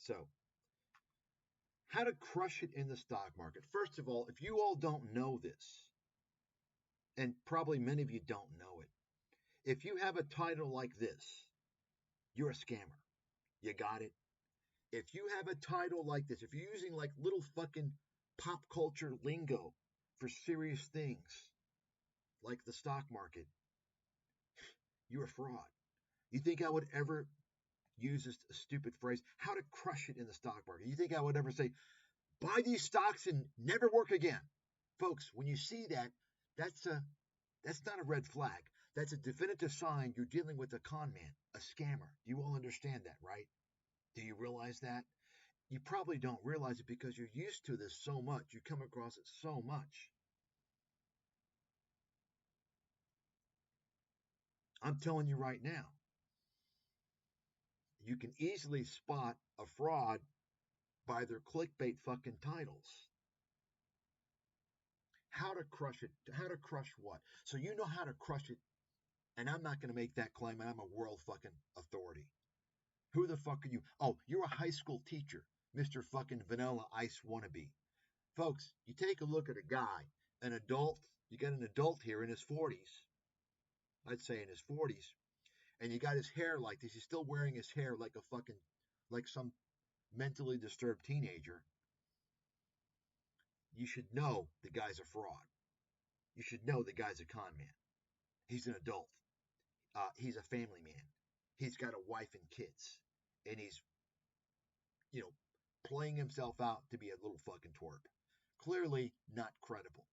So, how to crush it in the stock market. First of all, if you all don't know this, and probably many of you don't know it, if you have a title like this, you're a scammer. You got it? If you have a title like this, if you're using like little fucking pop culture lingo for serious things like the stock market, you're a fraud. You think I would ever use this stupid phrase, how to crush it in the stock market? You think I would ever say, buy these stocks and never work again? Folks, when you see that, that's not a red flag. That's a definitive sign you're dealing with a con man, a scammer. You all understand that, right? Do you realize that? You probably don't realize it because you're used to this so much. You come across it so much. I'm telling you right now, you can easily spot a fraud by their clickbait fucking titles. How to crush it. How to crush what? So you know how to crush it, and I'm not going to make that claim, and I'm a world fucking authority. Who the fuck are you? Oh, you're a high school teacher, Mr. fucking Vanilla Ice wannabe. Folks, you take a look at a guy, an adult, you got an adult here in his 40s, I'd say in his 40s, and you got his hair like this. He's still wearing his hair like a fucking, like some mentally disturbed teenager. You should know the guy's a fraud. You should know the guy's a con man. He's an adult. He's a family man. He's got a wife and kids. And he's, you know, playing himself out to be a little fucking twerp. Clearly not credible.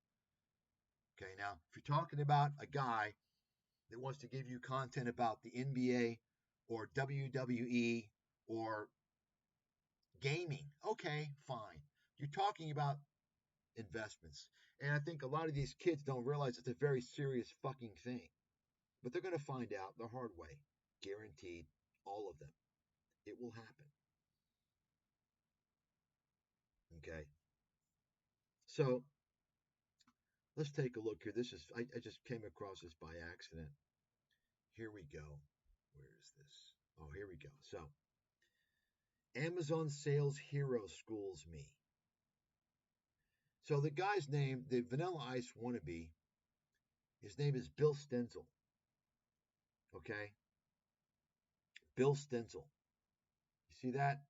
Okay, now, if you're talking about a guy that wants to give you content about the NBA or WWE or gaming, okay, fine. You're talking about investments. And I think a lot of these kids don't realize it's a very serious fucking thing. But they're going to find out the hard way. Guaranteed. All of them. It will happen. Okay. So let's take a look here. This is, I just came across this by accident. Here we go. Where is this? Oh, here we go. So Amazon sales hero schools me. So the guy's name, the Vanilla Ice wannabe, his name is Bill Stenzel. Okay? Bill Stenzel. You see that?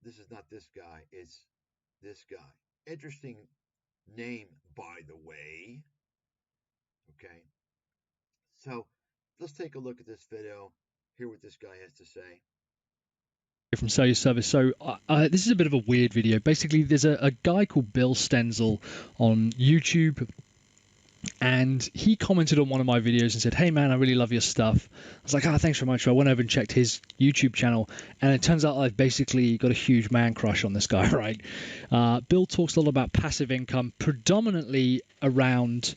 This is not this guy, it's this guy. Interesting name, by the way. Okay? So let's take a look at this video, hear what this guy has to say. From Sales Service. So this is a bit of a weird video. Basically, there's a guy called Bill Stenzel on YouTube, and he commented on one of my videos and said, hey man, I really love your stuff. I was like, thanks very much. So I went over and checked his YouTube channel, and it turns out I've basically got a huge man crush on this guy, right? Bill talks a lot about passive income, predominantly around...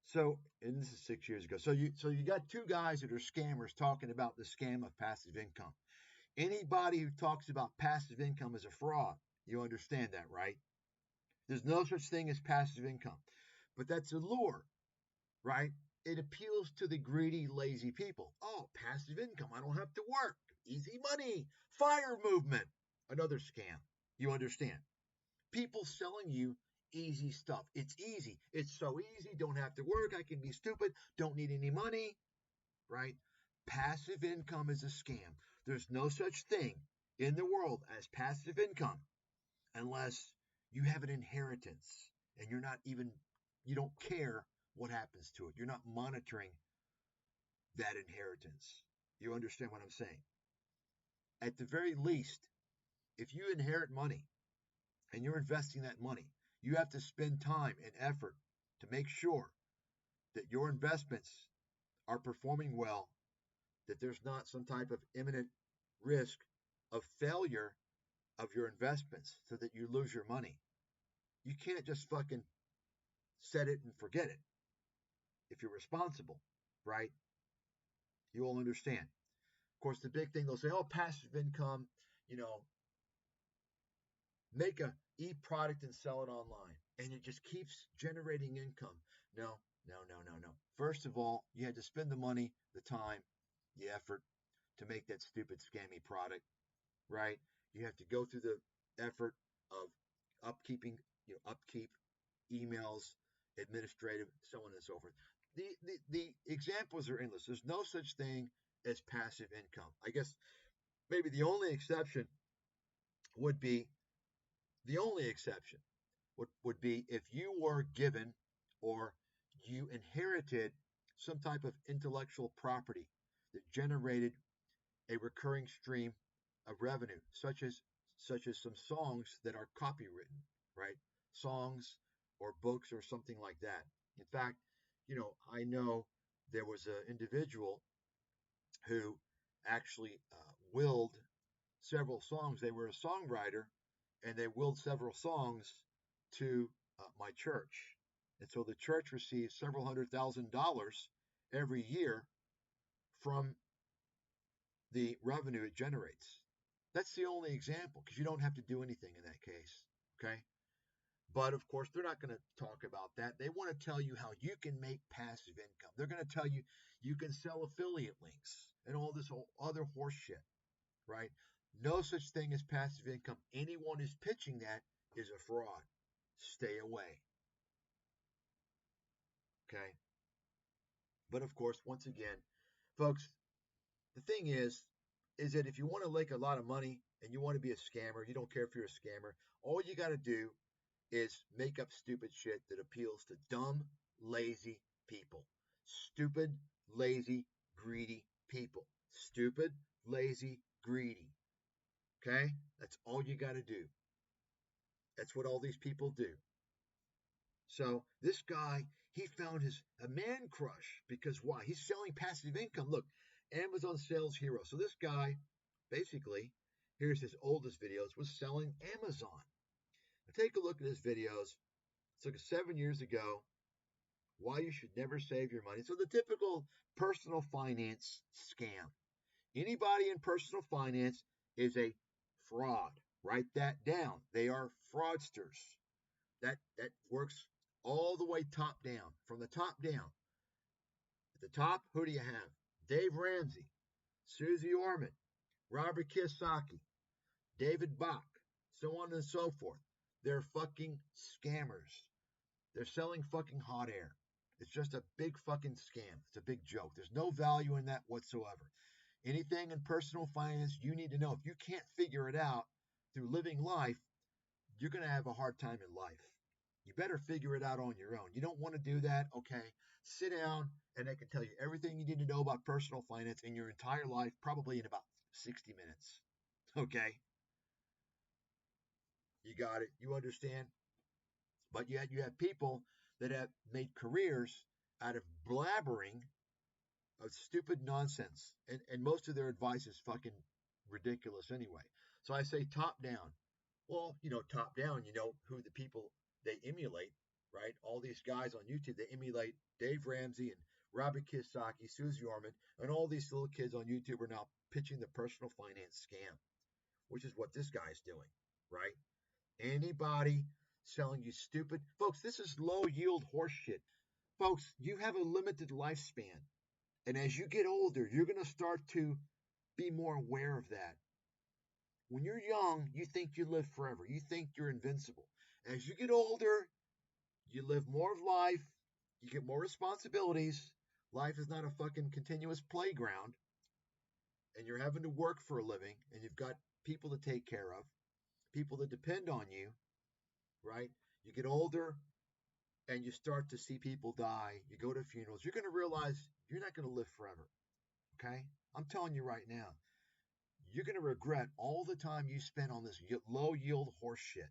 So, and this is 6 years ago. So you got two guys that are scammers talking about the scam of passive income. Anybody who talks about passive income is a fraud. You understand that, right? There's no such thing as passive income. But that's a lure, right? It appeals to the greedy, lazy people. Oh, passive income. I don't have to work. Easy money. Fire movement. Another scam. You understand? People selling you easy stuff. It's easy. It's so easy. Don't have to work. I can be stupid. Don't need any money, right? Passive income is a scam. There's no such thing in the world as passive income unless you have an inheritance and you don't care what happens to it. You're not monitoring that inheritance. You understand what I'm saying? At the very least, if you inherit money and you're investing that money, you have to spend time and effort to make sure that your investments are performing well, that there's not some type of imminent risk of failure of your investments so that you lose your money. You can't just fucking set it and forget it. If you're responsible, right? You all understand. Of course, the big thing, they'll say, oh, passive income, make a e-product and sell it online. And it just keeps generating income. No. First of all, you had to spend the money, the time, the effort to make that stupid scammy product, right? You have to go through the effort of upkeeping, upkeep, emails, administrative, so on and so forth. The examples are endless. There's no such thing as passive income. I guess maybe would be the only exception would be if you were given or you inherited some type of intellectual property that generated a recurring stream of revenue, such as some songs that are copywritten, right? Songs or books or something like that. In fact, I know there was an individual who actually willed several songs. They were a songwriter, and they willed several songs to my church. And so the church receives several $100,000 every year from the revenue it generates. That's the only example because you don't have to do anything in that case. Okay. But of course, they're not going to talk about that. They want to tell you how you can make passive income. They're going to tell you you can sell affiliate links and all this other horse shit, right? No such thing as passive income. Anyone who's pitching that is a fraud. Stay away. Okay. But of course, once again, folks, the thing is that if you want to make a lot of money and you want to be a scammer, you don't care if you're a scammer, all you got to do is make up stupid shit that appeals to dumb, lazy people. Stupid, lazy, greedy people. Stupid, lazy, greedy. Okay? That's all you got to do. That's what all these people do. So this guy, he found a man crush because why? He's selling passive income. Look, Amazon sales hero. So this guy, basically, here's his oldest videos, was selling Amazon. Now take a look at his videos. It's like 7 years ago. Why you should never save your money. So the typical personal finance scam. Anybody in personal finance is a fraud. Write that down. They are fraudsters. That works all the way top down. From the top down. At the top, who do you have? Dave Ramsey, Susie Orman, Robert Kiyosaki, David Bach, so on and so forth. They're fucking scammers. They're selling fucking hot air. It's just a big fucking scam. It's a big joke. There's no value in that whatsoever. Anything in personal finance you need to know. If you can't figure it out through living life, you're going to have a hard time in life. You better figure it out on your own. You don't want to do that? Okay. Sit down and they can tell you everything you need to know about personal finance in your entire life, probably in about 60 minutes. Okay. You got it. You understand? But yet you have people that have made careers out of blabbering of stupid nonsense. And most of their advice is fucking ridiculous anyway. So I say top down. Well, top down, who the people they emulate, right? All these guys on YouTube, they emulate Dave Ramsey and Robert Kiyosaki, Susie Orman, and all these little kids on YouTube are now pitching the personal finance scam, which is what this guy's doing, right? Anybody selling you stupid, folks, this is low yield horse shit. Folks, you have a limited lifespan. And as you get older, you're going to start to be more aware of that. When you're young, you think you live forever. You think you're invincible. As you get older, you live more of life. You get more responsibilities. Life is not a fucking continuous playground. And you're having to work for a living. And you've got people to take care of. People that depend on you. Right? You get older and you start to see people die. You go to funerals. You're going to realize you're not going to live forever. Okay? I'm telling you right now. You're going to regret all the time you spent on this low yield horse shit.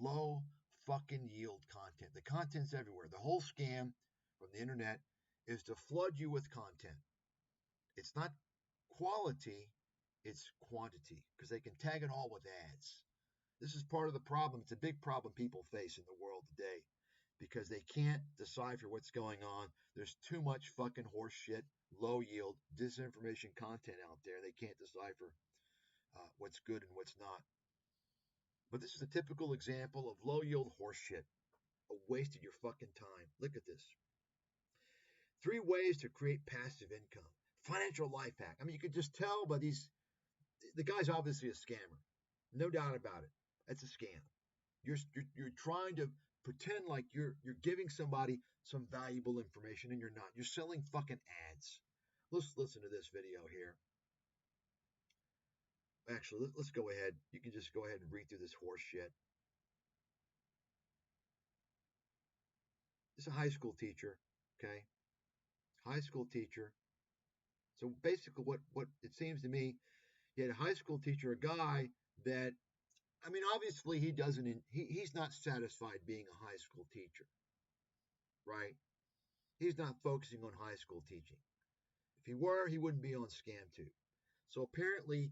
Low fucking yield content. The content's everywhere. The whole scam from the internet is to flood you with content. It's not quality, it's quantity because they can tag it all with ads. This is part of the problem. It's a big problem people face in the world today because they can't decipher what's going on. There's too much fucking horse shit, low yield, disinformation content out there. They can't decipher what's good and what's not. But this is a typical example of low yield horse shit. A waste of your fucking time. Look at this. 3 ways to create passive income. Financial life hack. I mean, you could just tell by the guy's obviously a scammer. No doubt about it. That's a scam. You're trying to pretend like you're giving somebody some valuable information and you're not. You're selling fucking ads. Let's listen to this video here. Actually, let's go ahead. You can just go ahead and read through this horse shit. It's a high school teacher, okay? High school teacher. So basically what it seems to me, you had a high school teacher, a guy that, I mean, obviously he's not satisfied being a high school teacher, right? He's not focusing on high school teaching. If he were, he wouldn't be on ScamTube. So apparently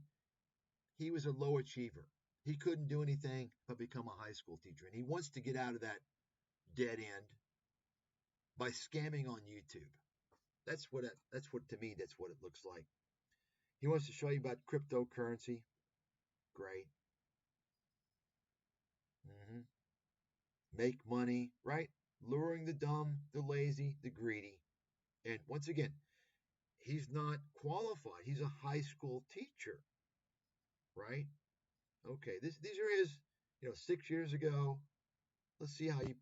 he was a low achiever. He couldn't do anything but become a high school teacher. And he wants to get out of that dead end by scamming on YouTube. That's what to me, that's what it looks like. He wants to show you about cryptocurrency. Great. Make money, right? Luring the dumb, the lazy, the greedy. And once again, he's not qualified. He's a high school teacher, right? Okay, these are his, 6 years ago. Let's see how he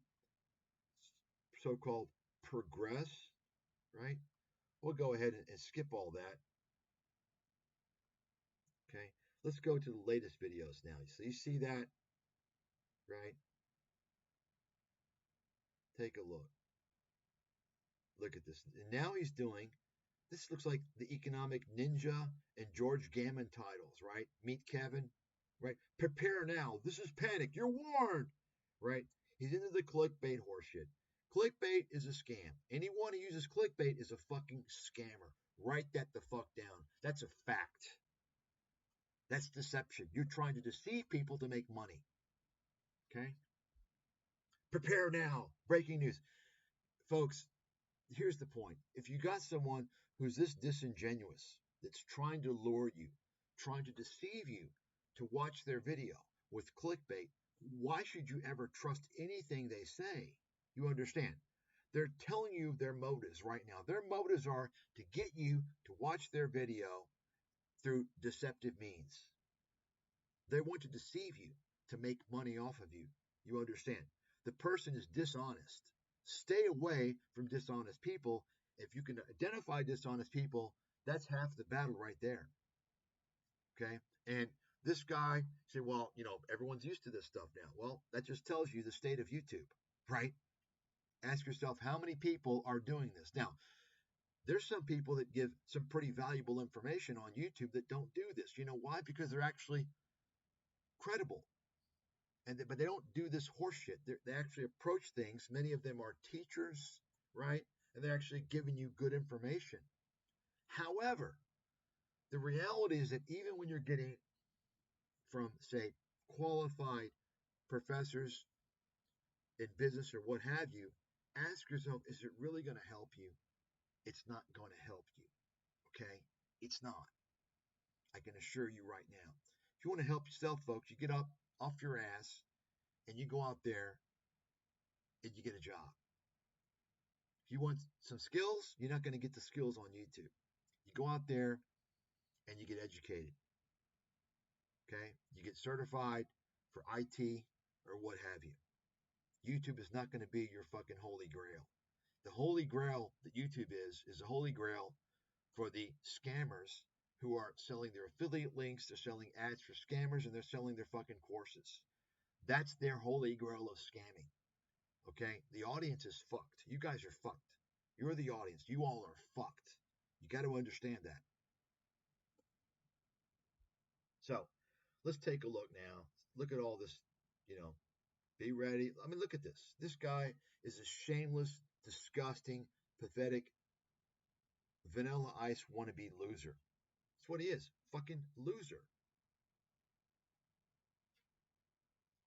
so-called progress, right? We'll go ahead and skip all that. Okay, let's go to the latest videos now. So you see that, right? Take a look. Look at this. And now he's doing, this looks like the Economic Ninja and George Gammon titles, right? Meet Kevin, right? Prepare now. This is panic. You're warned, right? He's into the clickbait horseshit. Clickbait is a scam. Anyone who uses clickbait is a fucking scammer. Write that the fuck down. That's a fact. That's deception. You're trying to deceive people to make money. Okay? Prepare now. Breaking news. Folks, here's the point. If you got someone who's this disingenuous, that's trying to lure you, trying to deceive you to watch their video with clickbait, why should you ever trust anything they say? You understand? They're telling you their motives right now. Their motives are to get you to watch their video through deceptive means. They want to deceive you to make money off of you. You understand? The person is dishonest. Stay away from dishonest people. If you can identify dishonest people, that's half the battle right there. Okay? And this guy said, well, everyone's used to this stuff now. Well, that just tells you the state of YouTube, right? Ask yourself how many people are doing this. Now, there's some people that give some pretty valuable information on YouTube that don't do this. You know why? Because they're actually credible. But they don't do this horseshit. They actually approach things. Many of them are teachers, right? And they're actually giving you good information. However, the reality is that even when you're getting from, say, qualified professors in business or what have you, ask yourself, is it really going to help you? It's not going to help you, okay? It's not. I can assure you right now. If you want to help yourself, folks, you get up off your ass and you go out there and you get a job. If you want some skills, you're not going to get the skills on YouTube. You go out there and you get educated. Okay? You get certified for IT or what have you. YouTube is not going to be your fucking holy grail. The holy grail that YouTube is a holy grail for the scammers who are selling their affiliate links, they're selling ads for scammers, and they're selling their fucking courses. That's their holy grail of scamming. Okay? The audience is fucked. You guys are fucked. You're the audience. You all are fucked. You got to understand that. So let's take a look now. Look at all this, be ready. I mean, look at this. This guy is a shameless, disgusting, pathetic, vanilla ice wannabe loser. That's what he is. Fucking loser.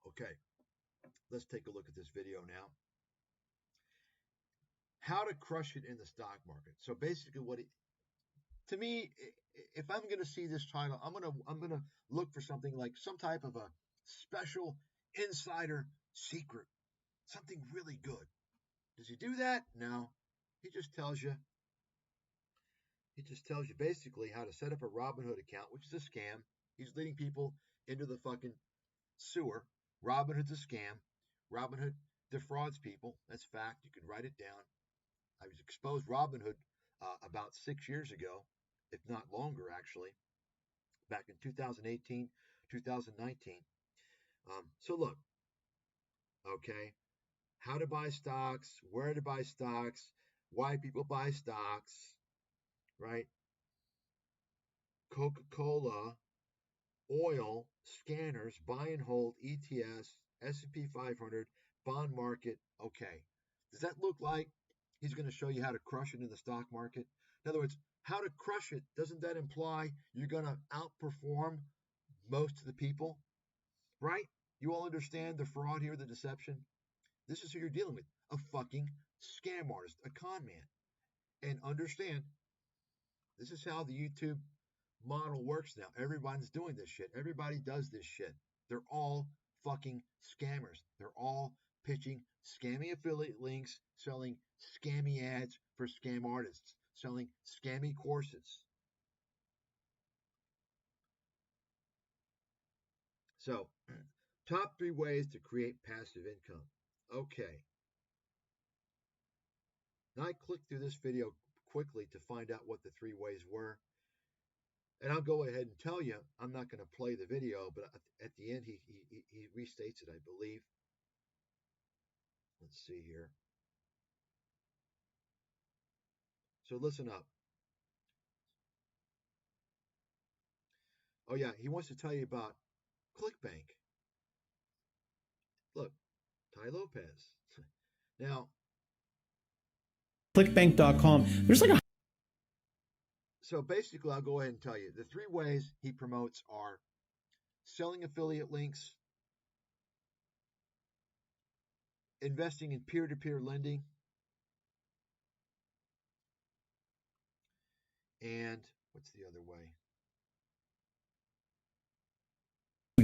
Okay. Let's take a look at this video now. How to crush it in the stock market. So basically to me, if I'm going to see this title, I'm going to look for something like some type of a special insider secret, something really good. Does he do that? No. He just tells you He just tells you basically how to set up a Robinhood account, which is a scam. He's leading people into the fucking sewer. Robinhood's a scam. Robinhood defrauds people. That's fact. You can write it down. I was exposed Robinhood about 6 years ago, if not longer, actually, back in 2018, 2019. So look, okay, how to buy stocks, where to buy stocks, why people buy stocks, right? Coca-Cola, oil, scanners, buy and hold, ETS, S&P 500, bond market. Okay. Does that look like he's going to show you how to crush it in the stock market? In other words, how to crush it, doesn't that imply you're going to outperform most of the people? Right? You all understand the fraud here, the deception? This is who you're dealing with, a fucking scam artist, a con man. And understand, this is how the YouTube model works now. Everybody's doing this shit. Everybody does this shit. They're all fucking scammers. They're all pitching scammy affiliate links, selling scammy ads for scam artists, selling scammy courses. So, top 3 ways to create passive income. Okay. Now I clicked through this video quickly to find out what the 3 ways were. And I'll go ahead and tell you, I'm not going to play the video, but at the end he restates it, I believe. Let's see here. So listen up. Oh yeah, he wants to tell you about ClickBank. Look, Ty Lopez. Now, clickbank.com. There's like a so basically I'll go ahead and tell you the 3 ways he promotes are selling affiliate links, investing in peer-to-peer lending, and what's the other way?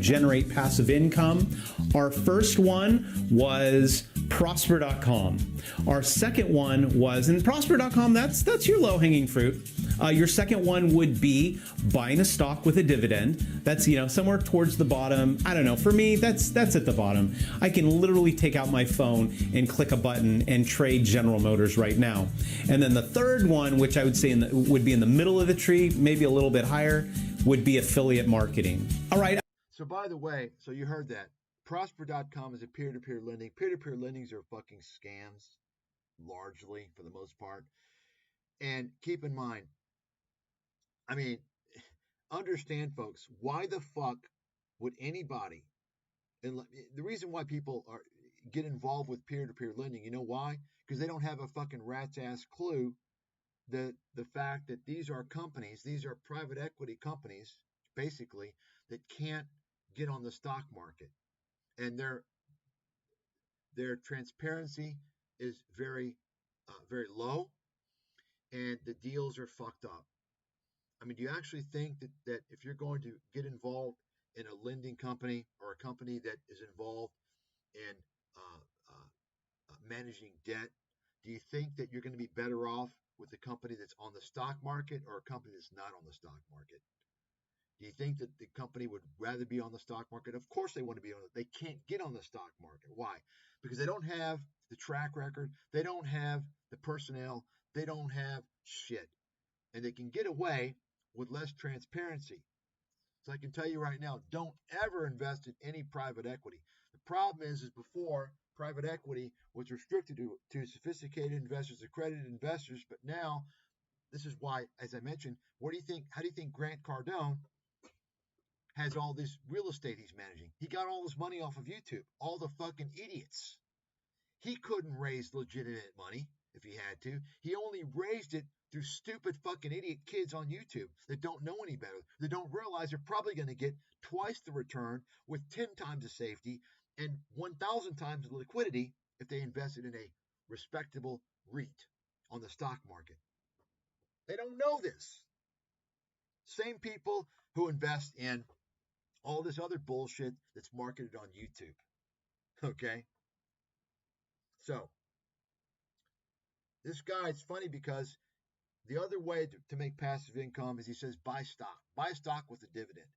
generate passive income. Our first one was prosper.com. Our second one was, and prosper.com, that's your low-hanging fruit. Your second one would be buying a stock with a dividend. That's, somewhere towards the bottom. I don't know. For me, that's at the bottom. I can literally take out my phone and click a button and trade General Motors right now. And then the third one, which I would say would be in the middle of the tree, maybe a little bit higher, would be affiliate marketing. All right. So by the way, so you heard that. Prosper.com is a peer-to-peer lending. Peer-to-peer lendings are fucking scams, largely, for the most part. And keep in mind, I mean, understand, folks, why the fuck would anybody, and the reason why people get involved with peer-to-peer lending, you know why? Because they don't have a fucking rat's ass clue the fact that these are companies, these are private equity companies, basically, that can't get on the stock market, and their transparency is very very low, and the deals are fucked up. I mean, do you actually think that if you're going to get involved in a lending company or a company that is involved in managing debt, do you think that you're going to be better off with a company that's on the stock market or a company that's not on the stock market? Do you think that the company would rather be on the stock market? Of course they want to be on it. They can't get on the stock market. Why? Because they don't have the track record. They don't have the personnel. They don't have shit. And they can get away with less transparency. So I can tell you right now, don't ever invest in any private equity. The problem is before, private equity was restricted to sophisticated investors, accredited investors. But now, this is why, as I mentioned, how do you think Grant Cardone has all this real estate he's managing? He got all his money off of YouTube. All the fucking idiots. He couldn't raise legitimate money if he had to. He only raised it through stupid fucking idiot kids on YouTube that don't know any better. They don't realize they're probably going to get twice the return with 10 times the safety and 1,000 times the liquidity if they invested in a respectable REIT on the stock market. They don't know this. Same people who invest in all this other bullshit that's marketed on YouTube. Okay? So, this guy, it's funny because The other way to make passive income is he says buy stock with a dividend.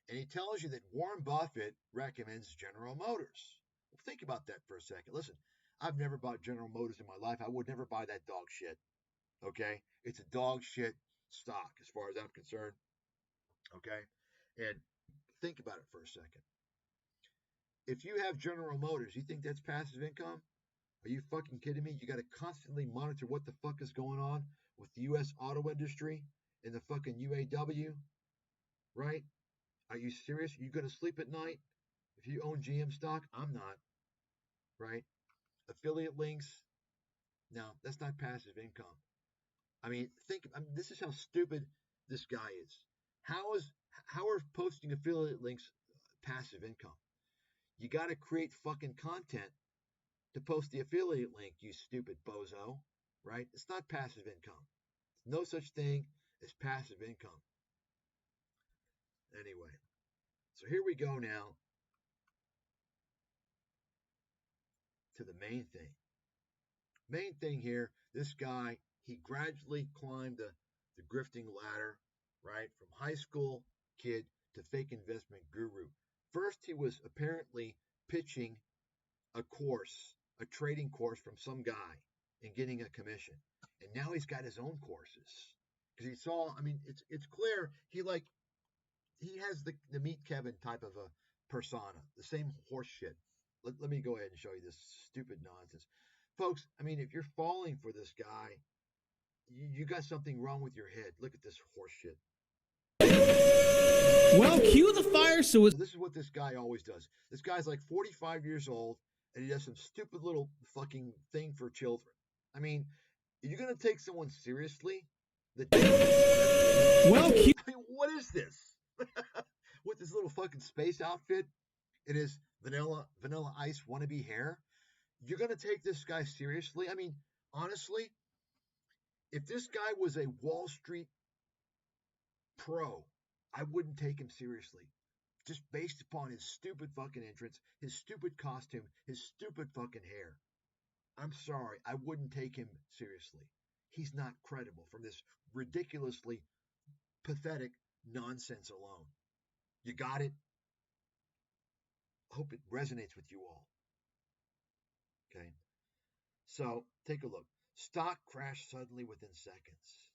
And he tells you that Warren Buffett recommends General Motors. Well, think about that for a second. Listen, I've never bought General Motors in my life. I would never buy that dog shit. Okay? It's a dog shit stock as far as I'm concerned. Okay? And think about it for a second. If you have General Motors, you think that's passive income? Are you fucking kidding me? You got to constantly monitor what the fuck is going on with the U.S. auto industry and the fucking UAW, right? Are you serious? Are you going to sleep at night if you own GM stock? I'm not, right? Affiliate links, no, that's not passive income. I mean, this is how stupid this guy is. How are posting affiliate links passive income? You got to create fucking content to post the affiliate link, you stupid bozo, right? It's not passive income. There's no such thing as passive income. Anyway, so here we go now to the main thing. Main thing here, this guy, he gradually climbed the grifting ladder, right? From high school kid to fake investment guru. First, he was apparently pitching a course, a trading course from some guy and getting a commission. And now he's got his own courses. Because he saw, I mean, it's clear he has the Meet Kevin type of a persona, the same horse shit. Let me go ahead and show you this stupid nonsense. Folks, I mean, if you're falling for this guy, you got something wrong with your head. Look at this horse shit. Well, cue the fire so this is what this guy always does. This guy's like 45 years old, and he does some stupid little fucking thing for children. I mean, are you going to take someone seriously? Well, I mean, what is this? With this little fucking space outfit and his vanilla ice wannabe hair? You're going to take this guy seriously? I mean, honestly, if this guy was a Wall Street pro, I wouldn't take him seriously. Just based upon his stupid fucking entrance, his stupid costume, his stupid fucking hair. I'm sorry, I wouldn't take him seriously. He's not credible from this ridiculously pathetic nonsense alone. You got it? I hope it resonates with you all. Okay. So take a look. Stock crashed suddenly within seconds.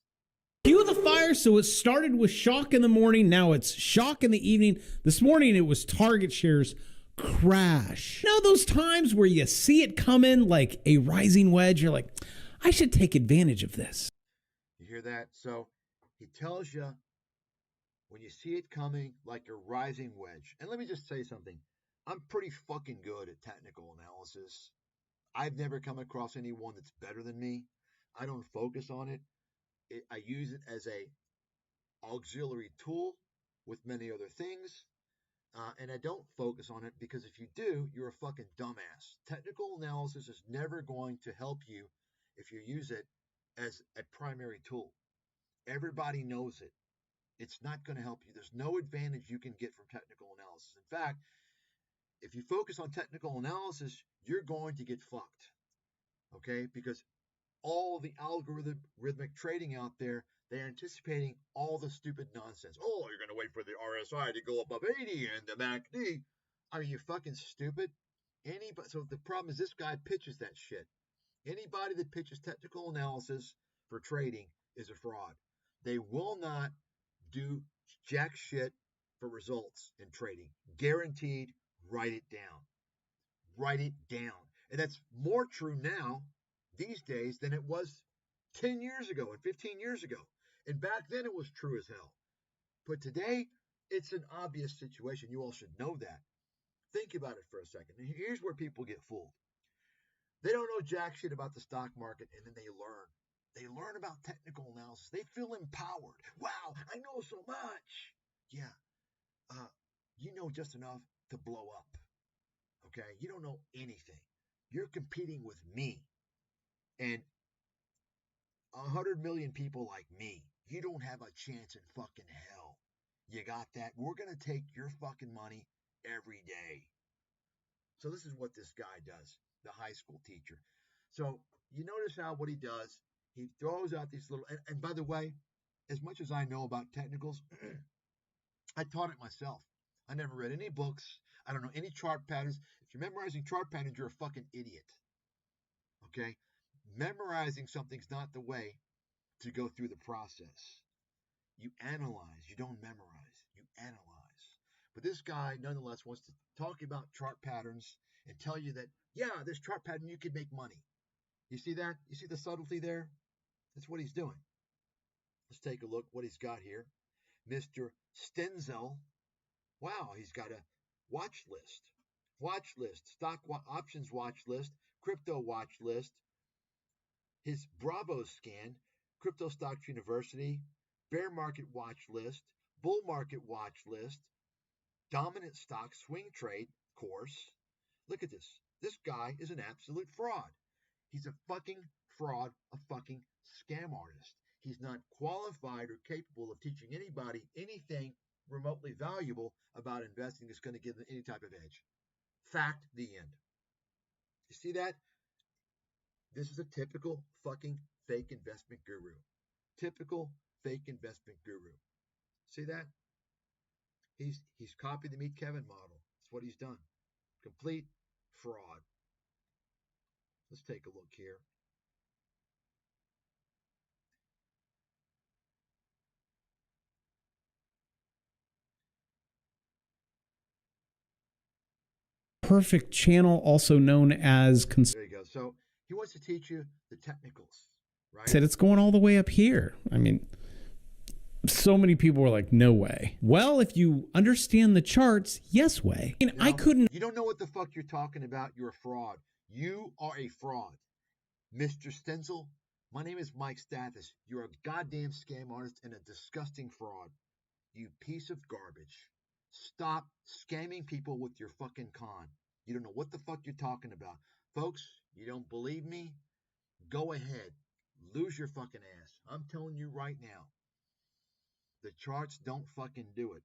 Cue the fire. So it started with shock in the morning. Now it's shock in the evening. This morning it was target shares crash. Now those times where you see it coming like a rising wedge, you're like, I should take advantage of this. You hear that? So he tells you when you see it coming like a rising wedge. And let me just say something. I'm pretty fucking good at technical analysis. I've never come across anyone that's better than me. I don't focus on it. I use it as a auxiliary tool with many other things. And I don't focus on it because if you do, you're a fucking dumbass. Technical analysis is never going to help you if you use it as a primary tool. Everybody knows it. It's not going to help you. There's no advantage you can get from technical analysis. In fact, if you focus on technical analysis, you're going to get fucked. Okay? Because all the algorithmic trading out there, they're anticipating all the stupid nonsense. Oh, you're going to wait for the RSI to go above 80 and the MACD. I mean, you're fucking stupid. So the problem is this guy pitches that shit. Anybody that pitches technical analysis for trading is a fraud. They will not do jack shit for results in trading. Guaranteed, write it down. Write it down. And that's more true now, these days, than it was 10 years ago and 15 years ago. And back then it was true as hell. But today, it's an obvious situation. You all should know that. Think about it for a second. And here's where people get fooled. They don't know jack shit about the stock market, and then they learn. They learn about technical analysis. They feel empowered. Wow, I know so much. Yeah, you know just enough to blow up. Okay, you don't know anything. You're competing with me and 100 million people like me. You don't have a chance in fucking hell. You got that? We're going to take your fucking money every day. So this is what this guy does, the high school teacher. So you notice how what he does, He throws out these little, and by the way, as much as I know about technicals, I taught it myself. I never read any books. I don't know any chart patterns. If you're memorizing chart patterns, you're a fucking idiot. Okay? Memorizing something's not the way to go through the process. You analyze. You don't memorize. You analyze. But this guy, nonetheless, wants to talk about chart patterns and tell you that, yeah, this chart pattern, you could make money. You see that? You see the subtlety there? That's what he's doing. Let's take a look what he's got here. Mr. Stenzel. Wow, he's got a watch list, stock options watch list, crypto watch list, his Bravo scan, Crypto Stocks University, bear market watch list, bull market watch list, dominant stock swing trade course. Look at this. This guy is an absolute fraud. He's a fucking fraud, a fucking scam artist. He's not qualified or capable of teaching anybody anything remotely valuable about investing that's going to give them any type of edge. Fact, the end. You see that? This is a typical fucking fake investment guru. Typical fake investment guru. See that? He's copied the Meet Kevin model. That's what he's done. Complete fraud. Let's take a look here. Perfect channel, also known as There you go. So he wants to teach you the technicals, right? Said it's going all the way up here. I mean, so many people were like, no way. Well, if you understand the charts, yes way. I mean, I couldn't. You don't know what the fuck you're talking about. You're a fraud. You are a fraud. Mr. Stenzel, my name is Mike Stathis. You're a goddamn scam artist and a disgusting fraud. You piece of garbage. Stop scamming people with your fucking con. You don't know what the fuck you're talking about. Folks, you don't believe me? Go ahead. Lose your fucking ass. I'm telling you right now. The charts don't fucking do it.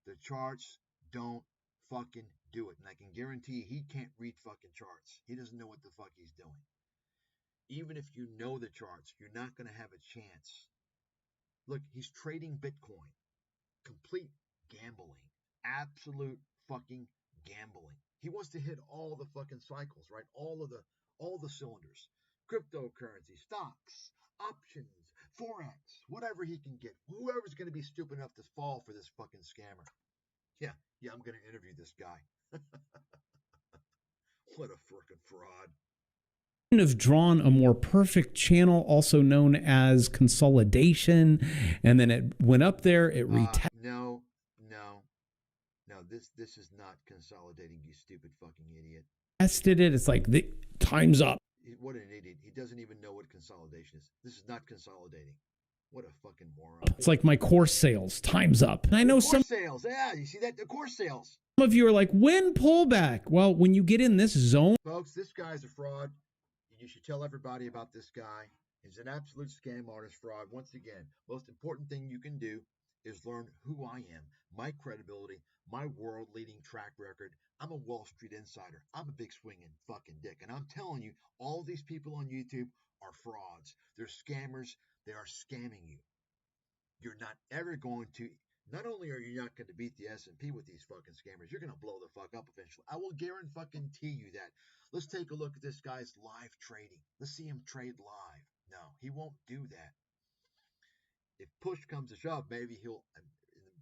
The charts don't fucking do it. And I can guarantee you, he can't read fucking charts. He doesn't know what the fuck he's doing. Even if you know the charts, you're not going to have a chance. Look, he's trading Bitcoin. Complete gambling. Absolute fucking gambling. He wants to hit all the fucking cycles, right? All the cylinders. Cryptocurrency, stocks, options, Forex, whatever he can get. Whoever's going to be stupid enough to fall for this fucking scammer. Yeah, I'm going to interview this guy. What a frickin' fraud. Have drawn a more perfect channel, also known as consolidation, and then it went up there. It No. This is not consolidating, you stupid fucking idiot. Tested it. It's like the time's up. What an idiot. He doesn't even know what consolidation is. This is not consolidating. What a fucking moron. It's like my course sales. Time's up. And I know some sales. Yeah, you see that? The course sales. Some of you are like, when pullback? Well, when you get in this zone. Folks, this guy's a fraud. You should tell everybody about this guy. He's an absolute scam artist fraud. Once again, most important thing you can do is learn who I am, my credibility, my world-leading track record. I'm a Wall Street insider. I'm a big swinging fucking dick. And I'm telling you, all these people on YouTube are frauds. They're scammers. They are scamming you. You're not ever going to, not only are you not going to beat the S&P with these fucking scammers, you're going to blow the fuck up eventually. I will guarantee you that. Let's take a look at this guy's live trading. Let's see him trade live. No, he won't do that. If push comes to shove, maybe he'll.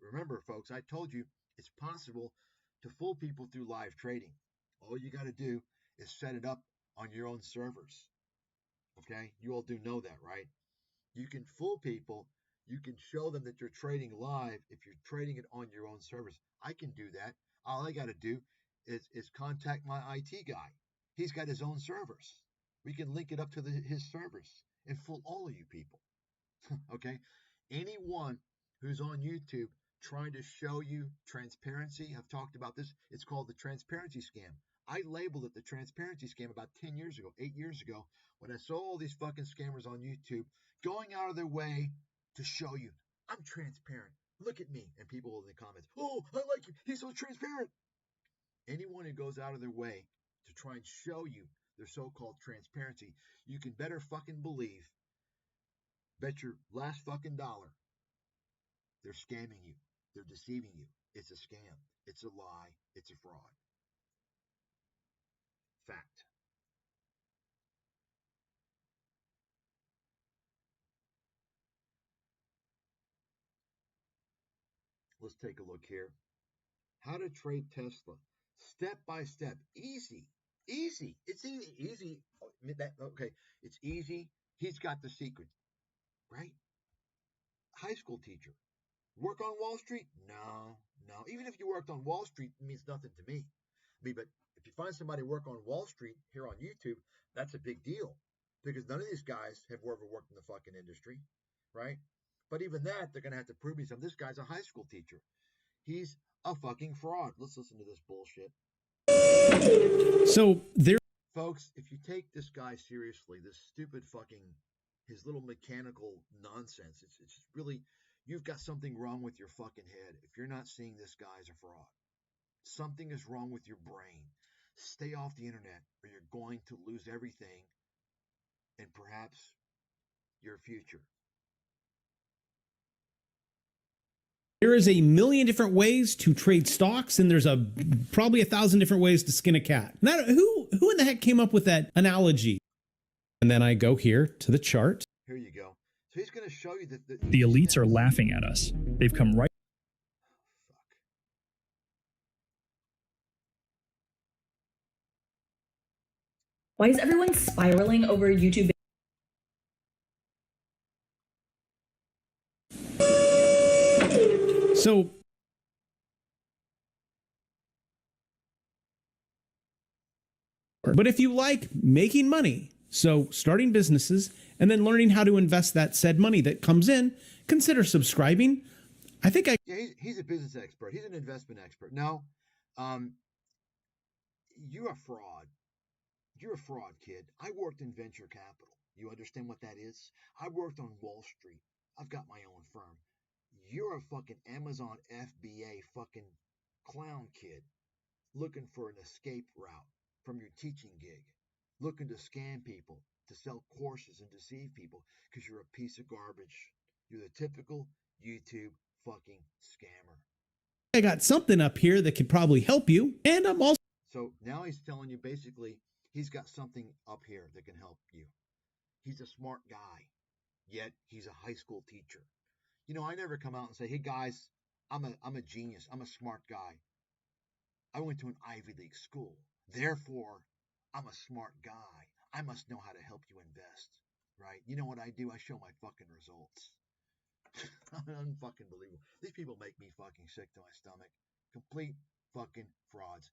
Remember, folks, I told you it's possible to fool people through live trading. All you got to do is set it up on your own servers. Okay? You all do know that, right? You can fool people. You can show them that you're trading live if you're trading it on your own servers. I can do that. All I got to do is contact my IT guy. He's got his own servers. We can link it up to his servers and fool all of you people. Okay? Anyone who's on YouTube trying to show you transparency, I've talked about this, it's called the transparency scam. I labeled it the transparency scam about 10 years ago, 8 years ago, when I saw all these fucking scammers on YouTube going out of their way to show you, I'm transparent. Look at me. And people in the comments, oh, I like him. He's so transparent. Anyone who goes out of their way to try and show you their so-called transparency, you can better fucking believe Bet your last fucking dollar. They're scamming you. They're deceiving you. It's a scam. It's a lie. It's a fraud. Fact. Let's take a look here. How to trade Tesla. Step by step. Easy. Easy. It's easy. Easy. Okay. It's easy. He's got the secret. Right? High school teacher. Work on Wall Street? No. Even if you worked on Wall Street, it means nothing to me. But if you find somebody work on Wall Street here on YouTube, that's a big deal. Because none of these guys have ever worked in the fucking industry. Right? But even that, they're going to have to prove me something. This guy's a high school teacher. He's a fucking fraud. Let's listen to this bullshit. So there, folks, if you take this guy seriously, this stupid fucking, his little mechanical nonsense, it's really, you've got something wrong with your fucking head. If you're not seeing this guy as a fraud, something is wrong with your brain. Stay off the internet or you're going to lose everything and perhaps your future. there is a million different ways to trade stocks, and there's probably 1,000 different ways to skin a cat. Now, who in the heck came up with that analogy? And then I go here to the chart. Here you go. So he's going to show you that The elites are laughing at us. They've come right. Why is everyone spiraling over YouTube? So but if you like making money, so starting businesses and then learning how to invest that said money that comes in, consider subscribing. I think yeah, he's a business expert. He's an investment expert. No, you're a fraud. You're a fraud, kid. I worked in venture capital. You understand what that is? I worked on Wall Street. I've got my own firm. You're a fucking Amazon FBA fucking clown kid looking for an escape route from your teaching gig, looking to scam people, to sell courses and deceive people because you're a piece of garbage. You're the typical YouTube fucking scammer. I got something up here that could probably help you, and I'm also... So now he's telling you basically he's got something up here that can help you. He's a smart guy, yet he's a high school teacher. You know, I never come out and say, hey guys, I'm a genius. I'm a smart guy. I went to an Ivy League school. Therefore, I'm a smart guy. I must know how to help you invest, right? You know what I do? I show my fucking results. Unfucking believable. These people make me fucking sick to my stomach. Complete fucking frauds.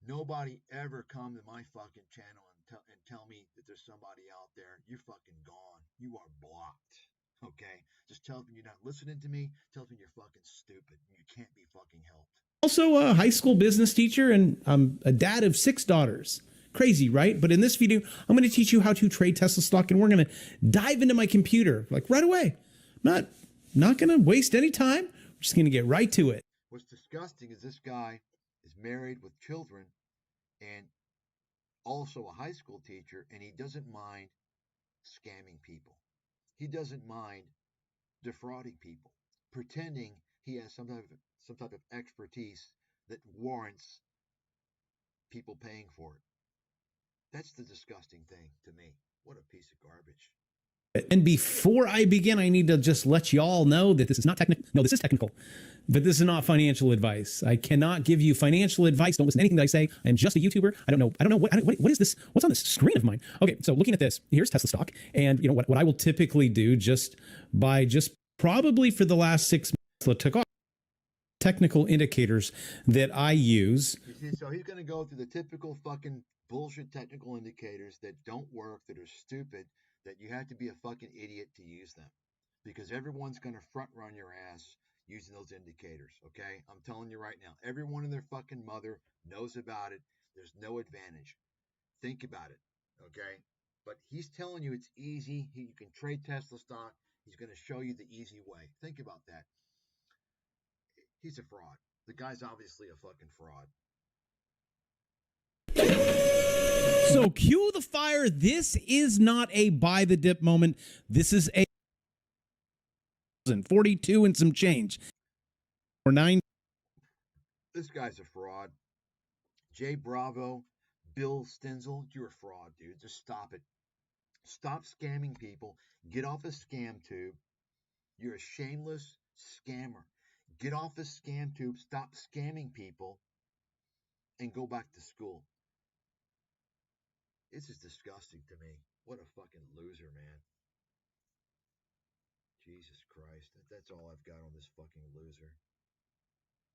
Nobody ever come to my fucking channel and tell me that there's somebody out there. You're fucking gone. You are blocked. Okay? Just tell them you're not listening to me. Tell them you're fucking stupid. You can't be fucking helped. Also a high school business teacher, and I'm a dad of 6 daughters. Crazy, right? But in this video, I'm going to teach you how to trade Tesla stock, and we're going to dive into my computer like right away. I'm not going to waste any time. We're just going to get right to it. What's disgusting is this guy is married with children and also a high school teacher, and he doesn't mind scamming people. He doesn't mind defrauding people, pretending he has some type of expertise that warrants people paying for it. That's the disgusting thing to me. What a piece of garbage. And before I begin, I need to just let you all know that this is not technical. No, this is technical, but this is not financial advice. I cannot give you financial advice. Don't listen to anything that I say. I am just a YouTuber. I don't know what is this? What's on this screen of mine? Okay, so looking at this, here's Tesla stock, and you know what I will typically do just probably for the last 6 months, Tesla took off. Technical indicators that I use. You see, so he's going to go through the typical fucking bullshit technical indicators that don't work, that are stupid, that you have to be a fucking idiot to use them, because everyone's going to front run your ass using those indicators. Okay, I'm telling you right now, everyone and their fucking mother knows about it. There's no advantage. Think about it. Okay, but he's telling you it's easy. You can trade Tesla stock. He's going to show you the easy way. Think about that. He's a fraud. The guy's obviously a fucking fraud. So cue the fire. This is not a buy the dip moment. This is a 42 and some change. Or 9. This guy's a fraud. Jay Bravo, Bill Stenzel, you're a fraud, dude. Just stop it. Stop scamming people. Get off a scam tube. You're a shameless scammer. Get off the scam tube. Stop scamming people and go back to school. This is disgusting to me. What a fucking loser, man. Jesus Christ. That's all I've got on this fucking loser.